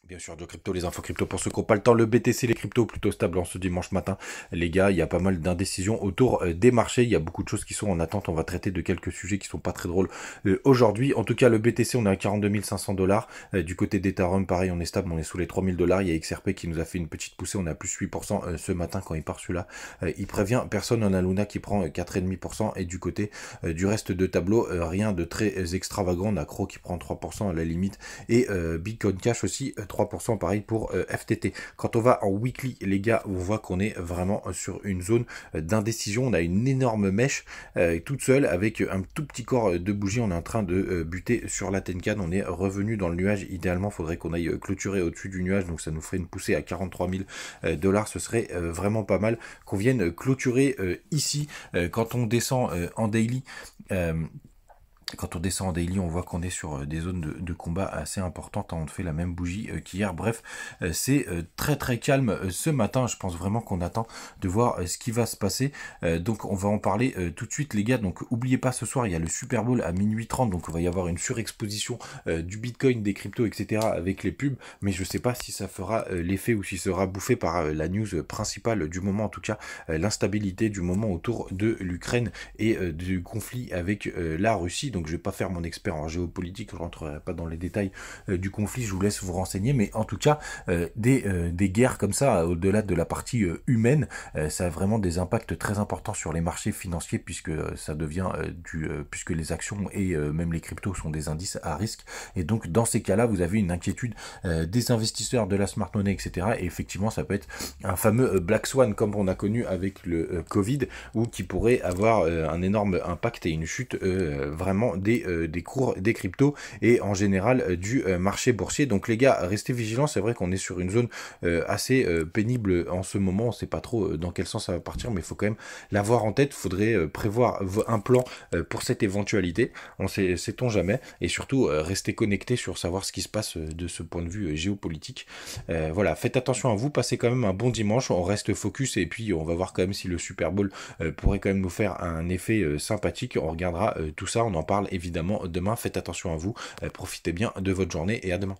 Bien sûr, de crypto, les infos crypto pour ceux qui n'ont pas le temps. Le BTC, les cryptos plutôt stables en ce dimanche matin. Les gars, il y a pas mal d'indécisions autour des marchés. Il y a beaucoup de choses qui sont en attente. On va traiter de quelques sujets qui sont pas très drôles aujourd'hui. En tout cas, le BTC, on est à 42 500 dollars. Du côté d'Ethereum, pareil, on est stable. On est sous les 3000 dollars. Il y a XRP qui nous a fait une petite poussée. On est à plus 8% ce matin quand il part celui-là. Il prévient personne. On a Luna qui prend 4,5%. Et du côté du reste de tableau, rien de très extravagant. On a Crow qui prend 3% à la limite. Et Bitcoin Cash aussi, 3% pareil pour FTT. Quand on va en weekly, les gars, on voit qu'on est vraiment sur une zone d'indécision. On a une énorme mèche toute seule avec un tout petit corps de bougie. On est en train de buter sur la Tenkan. On est revenu dans le nuage. Idéalement, il faudrait qu'on aille clôturer au-dessus du nuage. Donc ça nous ferait une poussée à 43 000 dollars. Ce serait vraiment pas mal qu'on vienne clôturer ici. Quand on descend en daily, quand on descend en daily, on voit qu'on est sur des zones de combat assez importantes. On fait la même bougie qu'hier. Bref, c'est très très calme ce matin. Je pense vraiment qu'on attend de voir ce qui va se passer. Donc on va en parler tout de suite les gars. Donc oubliez pas, ce soir il y a le Super Bowl à minuit 30. Donc on va y avoir une surexposition du Bitcoin, des cryptos, etc. avec les pubs. Mais je sais pas si ça fera l'effet ou si sera bouffé par la news principale du moment. En tout cas, l'instabilité du moment autour de l'Ukraine et du conflit avec la Russie. Donc je vais pas faire mon expert en géopolitique, je rentrerai pas dans les détails du conflit, je vous laisse vous renseigner, mais en tout cas des guerres comme ça, au-delà de la partie humaine, ça a vraiment des impacts très importants sur les marchés financiers puisque ça devient puisque les actions et même les cryptos sont des indices à risque, et donc dans ces cas-là vous avez une inquiétude des investisseurs, de la smart money, etc. Et effectivement ça peut être un fameux Black Swan comme on a connu avec le Covid, ou qui pourrait avoir un énorme impact et une chute vraiment des cours des cryptos et en général du marché boursier. Donc les gars, restez vigilants. C'est vrai qu'on est sur une zone assez pénible en ce moment. On sait pas trop dans quel sens ça va partir, mais il faut quand même l'avoir en tête. Il faudrait prévoir un plan pour cette éventualité. On sait-on jamais. Et surtout, restez connectés sur savoir ce qui se passe de ce point de vue géopolitique. Voilà, faites attention à vous. Passez quand même un bon dimanche. On reste focus et puis on va voir quand même si le Super Bowl pourrait quand même nous faire un effet sympathique. On regardera tout ça. On en parle évidemment demain. Faites attention à vous. Profitez bien de votre journée et à demain.